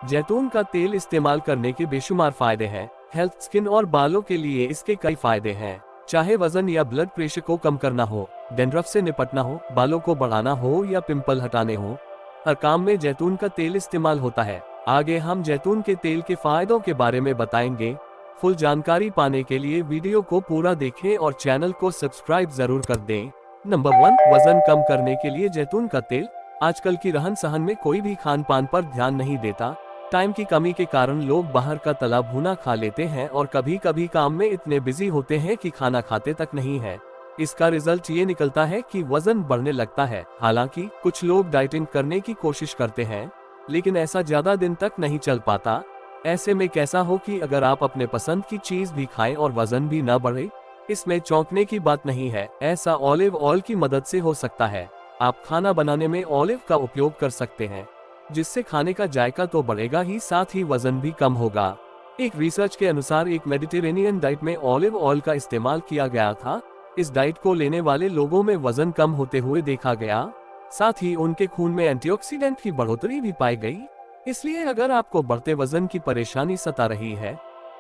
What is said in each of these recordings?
जैतून का तेल इस्तेमाल करने के बेशुमार फायदे हैं। हेल्थ, स्किन और बालों के लिए इसके कई फायदे हैं। चाहे वजन या ब्लड प्रेशर को कम करना हो, डैंड्रफ से निपटना हो, बालों को बढ़ाना हो या पिंपल हटाने हो, हर काम में जैतून का तेल इस्तेमाल होता है। आगे हम जैतून के तेल के फायदों के बारे में बताएंगे। फुल जानकारी पाने के लिए वीडियो को पूरा देखें और चैनल को सब्सक्राइब जरूर कर दें। नंबर 1, वजन कम करने के लिए जैतून का तेल। आजकल की रहन सहन में कोई भी खान पान पर ध्यान नहीं देता। टाइम की कमी के कारण लोग बाहर का तला भुना खा लेते हैं और कभी कभी काम में इतने बिजी होते हैं कि खाना खाते तक नहीं है। इसका रिजल्ट ये निकलता है कि वजन बढ़ने लगता है। हालांकि कुछ लोग डाइटिंग करने की कोशिश करते हैं, लेकिन ऐसा ज्यादा दिन तक नहीं चल पाता। ऐसे में कैसा हो कि अगर आप अपने पसंद की चीज भी खाएं और वजन भी न बढ़े। इसमें चौंकने की बात नहीं है, ऐसा ऑलिव ऑयल की मदद से हो सकता है। आप खाना बनाने में ऑलिव का उपयोग कर सकते हैं, जिससे खाने का जायका तो बढ़ेगा ही, साथ ही वजन भी कम होगा। एक रिसर्च के अनुसार एक मेडिटेरेनियन डाइट में ऑलिव ऑयल का इस्तेमाल किया गया था। इस डाइट को लेने वाले लोगों में वजन कम होते हुए देखा गया, साथ ही उनके खून में एंटीऑक्सीडेंट की बढ़ोतरी भी पाई गई। इसलिए अगर आपको बढ़ते वजन की परेशानी सता रही है,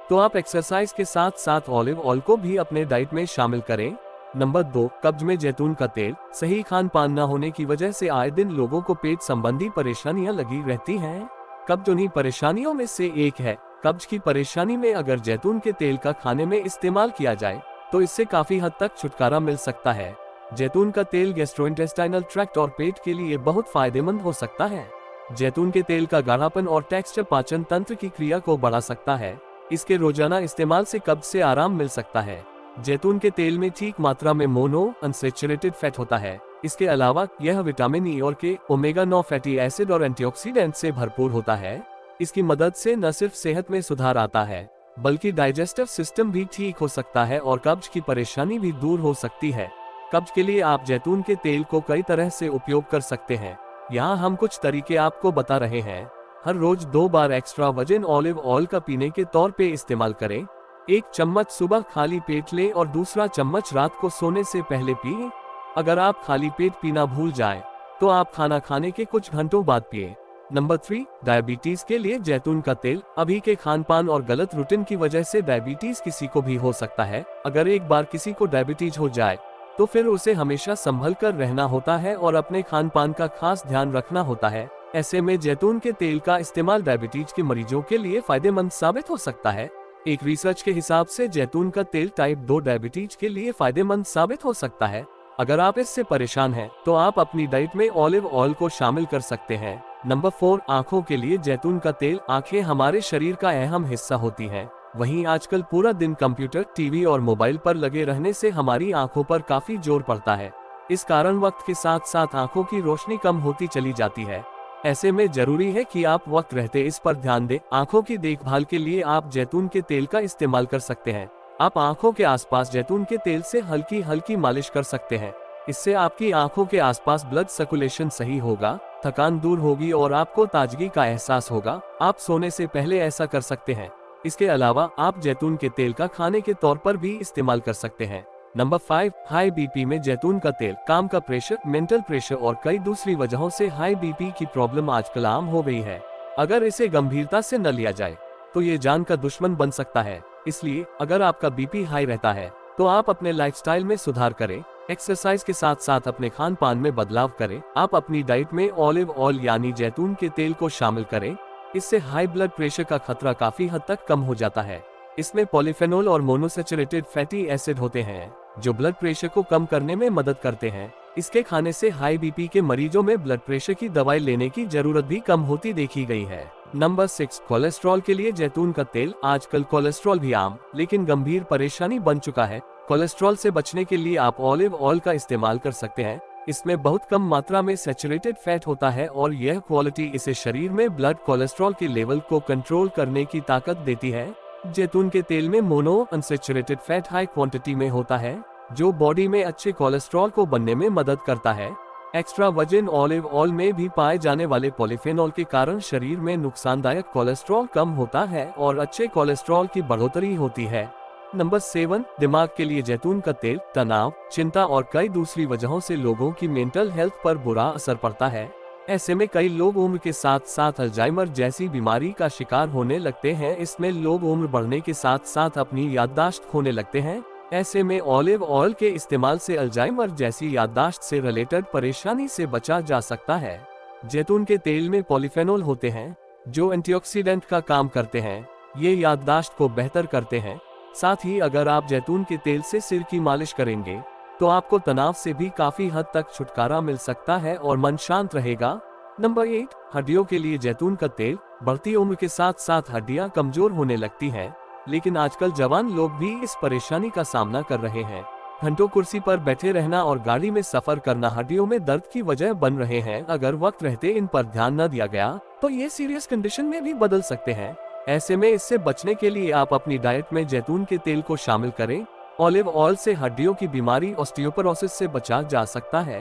तो आप एक्सरसाइज के साथ साथ ऑलिव ऑयल को भी अपने डाइट में शामिल करें। नंबर 2, कब्ज में जैतून का तेल। सही खान पान न होने की वजह से आए दिन लोगों को पेट संबंधी परेशानियां लगी रहती हैं। कब्ज उन्हीं परेशानियों में से एक है। कब्ज की परेशानी में अगर जैतून के तेल का खाने में इस्तेमाल किया जाए, तो इससे काफी हद तक छुटकारा मिल सकता है। जैतून का तेल गैस्ट्रोइंटेस्टाइनल ट्रैक्ट और पेट के लिए बहुत फायदेमंद हो सकता है। जैतून के तेल का गाढ़ापन और टेक्सचर पाचन तंत्र की क्रिया को बढ़ा सकता है। इसके रोजाना इस्तेमाल से कब्ज से आराम मिल सकता है। जैतून के तेल में ठीक मात्रा में मोनो अनसैचुरेटेड फैट होता है। इसके अलावा यह विटामिन ई और के, ओमेगा 9 फैटी एसिड और एंटीऑक्सीडेंट से भरपूर होता है। इसकी मदद से न सिर्फ सेहत में सुधार आता है, बल्कि डाइजेस्टिव सिस्टम भी ठीक हो सकता है और कब्ज की परेशानी भी दूर हो सकती है। कब्ज के लिए आप जैतून के तेल को कई तरह से उपयोग कर सकते हैं। यहाँ हम कुछ तरीके आपको बता रहे हैं। हर रोज 2 बार एक्स्ट्रा वर्जिन ऑलिव ऑयल का पीने के तौर पे इस्तेमाल करें। 1 चम्मच सुबह खाली पेट लें और दूसरा चम्मच रात को सोने से पहले पिएं। अगर आप खाली पेट पीना भूल जाएं, तो आप खाना खाने के कुछ घंटों बाद पिएं। नंबर 3, डायबिटीज के लिए जैतून का तेल। अभी के खान पान और गलत रूटीन की वजह से डायबिटीज किसी को भी हो सकता है। अगर एक बार किसी को डायबिटीज हो जाए, तो फिर उसे हमेशा संभल कर रहना होता है और अपने खान पान का खास ध्यान रखना होता है। ऐसे में जैतून के तेल का इस्तेमाल डायबिटीज के मरीजों के लिए फायदेमंद साबित हो सकता है। एक रिसर्च के हिसाब से जैतून का तेल टाइप 2 डायबिटीज के लिए फायदेमंद साबित हो सकता है। अगर आप इससे परेशान हैं, तो आप अपनी डाइट में ऑलिव ऑयल को शामिल कर सकते हैं। नंबर 4, आंखों के लिए जैतून का तेल। आंखें हमारे शरीर का अहम हिस्सा होती हैं। वहीं आजकल पूरा दिन कंप्यूटर, टीवी और मोबाइल पर लगे रहने से हमारी आंखों पर काफी जोर पड़ता है। इस कारण वक्त के साथ साथ आंखों की रोशनी कम होती चली जाती है। ऐसे में जरूरी है कि आप वक्त रहते इस पर ध्यान दें। आंखों की देखभाल के लिए आप जैतून के तेल का इस्तेमाल कर सकते हैं। आप आंखों के आसपास जैतून के तेल से हल्की हल्की मालिश कर सकते हैं। इससे आपकी आंखों के आसपास ब्लड सर्कुलेशन सही होगा, थकान दूर होगी और आपको ताजगी का एहसास होगा। आप सोने से पहले ऐसा कर सकते हैं। इसके अलावा आप जैतून के तेल का खाने के तौर पर भी इस्तेमाल कर सकते हैं। नंबर 5, हाई बीपी में जैतून का तेल। काम का प्रेशर, मेंटल प्रेशर और कई दूसरी वजहों से हाई बीपी की प्रॉब्लम आजकल आम हो गई है। अगर इसे गंभीरता से न लिया जाए, तो ये जान का दुश्मन बन सकता है। इसलिए अगर आपका बीपी हाई रहता है, तो आप अपने लाइफस्टाइल में सुधार करें। एक्सरसाइज के साथ साथ अपने खान पान में बदलाव करें। आप अपनी डाइट में ऑलिव ऑयल यानी जैतून के तेल को शामिल करें। इससे हाई ब्लड प्रेशर का खतरा काफी हद तक कम हो जाता है। इसमें पॉलीफेनॉल और मोनोसैचुरेटेड फैटी एसिड होते हैं, जो ब्लड प्रेशर को कम करने में मदद करते हैं। इसके खाने से हाई बीपी के मरीजों में ब्लड प्रेशर की दवाई लेने की जरूरत भी कम होती देखी गई है। नंबर 6, कोलेस्ट्रॉल के लिए जैतून का तेल। आजकल कोलेस्ट्रॉल भी आम लेकिन गंभीर परेशानी बन चुका है। कोलेस्ट्रॉल से बचने के लिए आप ऑलिव ऑयल का इस्तेमाल कर सकते हैं। इसमें बहुत कम मात्रा में सैचुरेटेड फैट होता है और यह क्वालिटी इसे शरीर में ब्लड कोलेस्ट्रॉल के लेवल को कंट्रोल करने की ताकत देती है। जैतून के तेल में mono unsaturated fat high quantity में होता है, जो बॉडी में अच्छे कोलेस्ट्रॉल को बनने में मदद करता है। एक्स्ट्रा वर्जिन ऑलिव ऑयल में भी पाए जाने वाले पॉलीफेनॉल के कारण शरीर में नुकसानदायक कोलेस्ट्रॉल कम होता है और अच्छे कोलेस्ट्रॉल की बढ़ोतरी होती है। नंबर 7, दिमाग के लिए जैतून का तेल। तनाव, चिंता और कई दूसरी वजहों से लोगों की मेंटल हेल्थ पर बुरा असर पड़ता है। ऐसे में कई लोग उम्र के साथ साथ अल्जाइमर जैसी बीमारी का शिकार होने लगते हैं। इसमें लोग उम्र बढ़ने के साथ साथ अपनी याददाश्त खोने लगते हैं। ऐसे में ऑलिव ऑयल के इस्तेमाल से अल्जाइमर जैसी याददाश्त से रिलेटेड परेशानी से बचा जा सकता है। जैतून के तेल में पॉलीफेनोल होते हैं जो एंटीऑक्सीडेंट का काम करते हैं। ये याददाश्त को बेहतर करते हैं। साथ ही अगर आप जैतून के तेल से सिर की मालिश करेंगे तो आपको तनाव से भी काफी हद तक छुटकारा मिल सकता है और मन शांत रहेगा। नंबर 8, हड्डियों के लिए जैतून का तेल। बढ़ती उम्र के साथ साथ हड्डियां कमजोर होने लगती हैं, लेकिन आजकल जवान लोग भी इस परेशानी का सामना कर रहे हैं। घंटों कुर्सी पर बैठे रहना और गाड़ी में सफर करना हड्डियों में दर्द की वजह बन रहे हैं। अगर वक्त रहते इन पर ध्यान न दिया गया तो ये सीरियस कंडीशन में भी बदल सकते हैं। ऐसे में इससे बचने के लिए आप अपनी डाइट में जैतून के तेल को शामिल करें। ऑलिव ऑयल से हड्डियों की बीमारी ऑस्टियोपोरोसिस से बचा जा सकता है।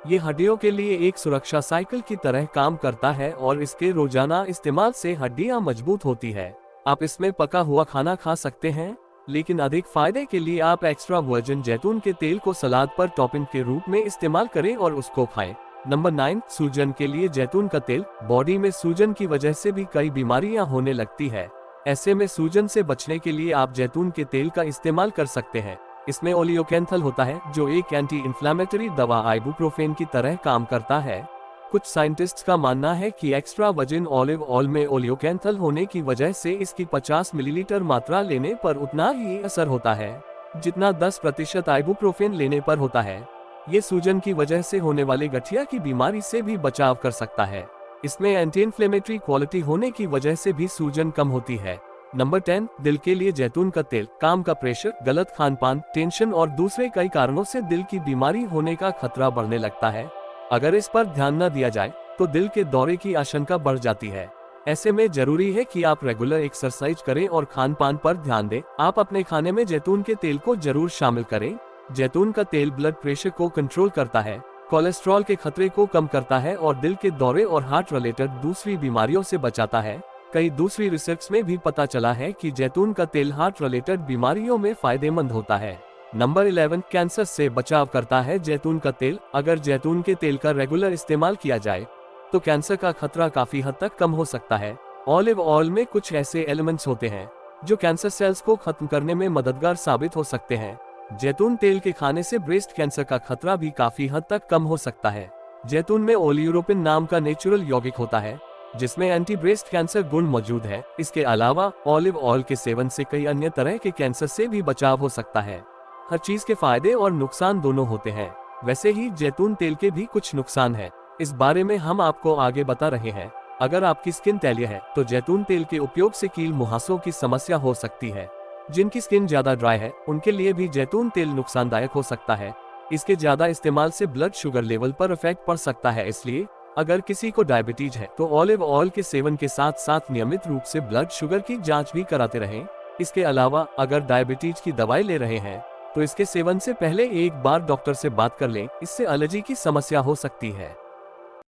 ये हड्डियों के लिए एक सुरक्षा साइकिल की तरह काम करता है और इसके रोजाना इस्तेमाल से हड्डियां मजबूत होती है। आप इसमें पका हुआ खाना खा सकते हैं, लेकिन अधिक फायदे के लिए आप एक्स्ट्रा वर्जिन जैतून के तेल को सलाद पर टॉपिंग के रूप में इस्तेमाल करें और उसको खाएं। नंबर 9, सूजन के लिए जैतून का तेल। बॉडी में सूजन की वजह से भी कई बीमारियां होने लगती है। ऐसे में सूजन से बचने के लिए आप जैतून के तेल का इस्तेमाल कर सकते हैं। इसमें ओलियोकेंथल होता है जो एक एंटी इन्फ्लेमेटरी दवा आइबुप्रोफेन की तरह काम करता है। कुछ साइंटिस्ट्स का मानना है कि एक्स्ट्रा वर्जिन ऑलिव ऑयल में ओलियोकेंथल होने की वजह से इसकी 50 मिलीलीटर मात्रा लेने पर उतना ही असर होता है जितना 10% आइबुप्रोफेन लेने पर होता है। ये सूजन की वजह से होने वाले गठिया की बीमारी से भी बचाव कर सकता है। इसमें एंटी इन्फ्लेमेटरी क्वालिटी होने की वजह से भी सूजन कम होती है। नंबर 10, दिल के लिए जैतून का तेल। काम का प्रेशर, गलत खान पान, टेंशन और दूसरे कई कारणों से दिल की बीमारी होने का खतरा बढ़ने लगता है। अगर इस पर ध्यान न दिया जाए तो दिल के दौरे की आशंका बढ़ जाती है। ऐसे में जरूरी है कि आप रेगुलर एक्सरसाइज करें और खान पान पर ध्यान दें। आप अपने खाने में जैतून के तेल को जरूर शामिल करें। जैतून का तेल ब्लड प्रेशर को कंट्रोल करता है, कोलेस्ट्रॉल के खतरे को कम करता है और दिल के दौरे और हार्ट रिलेटेड दूसरी बीमारियों से बचाता है। कई दूसरी रिसर्च में भी पता चला है कि जैतून का तेल हार्ट रिलेटेड बीमारियों में फायदेमंद होता है। नंबर 11, कैंसर से बचाव करता है जैतून का तेल। अगर जैतून के तेल का रेगुलर इस्तेमाल किया जाए तो कैंसर का खतरा काफी हद तक कम हो सकता है। ऑलिव ऑयल में कुछ ऐसे एलिमेंट्स होते हैं जो कैंसर सेल्स को खत्म करने में मददगार साबित हो सकते हैं। जैतून तेल के खाने से ब्रेस्ट कैंसर का खतरा भी काफी हद तक कम हो सकता है। जैतून में ओलियूरोपिन नाम का नेचुरल यौगिक होता है जिसमें एंटी ब्रेस्ट कैंसर गुण मौजूद है। इसके अलावा ऑलिव ऑयल के सेवन से कई अन्य तरह के कैंसर से भी बचाव हो सकता है। हर चीज के फायदे और नुकसान दोनों होते हैं, वैसे ही जैतून तेल के भी कुछ नुकसान है। इस बारे में हम आपको आगे बता रहे हैं। अगर आपकी स्किन तैलीय है तो जैतून तेल के उपयोग से कील मुहासों की समस्या हो सकती है। जिनकी स्किन ज्यादा ड्राई है उनके लिए भी जैतून तेल नुकसानदायक हो सकता है। इसके ज्यादा इस्तेमाल से ब्लड शुगर लेवल पर इफेक्ट पड़ सकता है। इसलिए अगर किसी को डायबिटीज है तो ऑलिव ऑयल के सेवन के साथ साथ नियमित रूप से ब्लड शुगर की जांच भी कराते रहें। इसके अलावा अगर डायबिटीज की दवाई ले रहे हैं तो इसके सेवन से पहले एक बार डॉक्टर से बात कर लें, इससे एलर्जी की समस्या हो सकती है।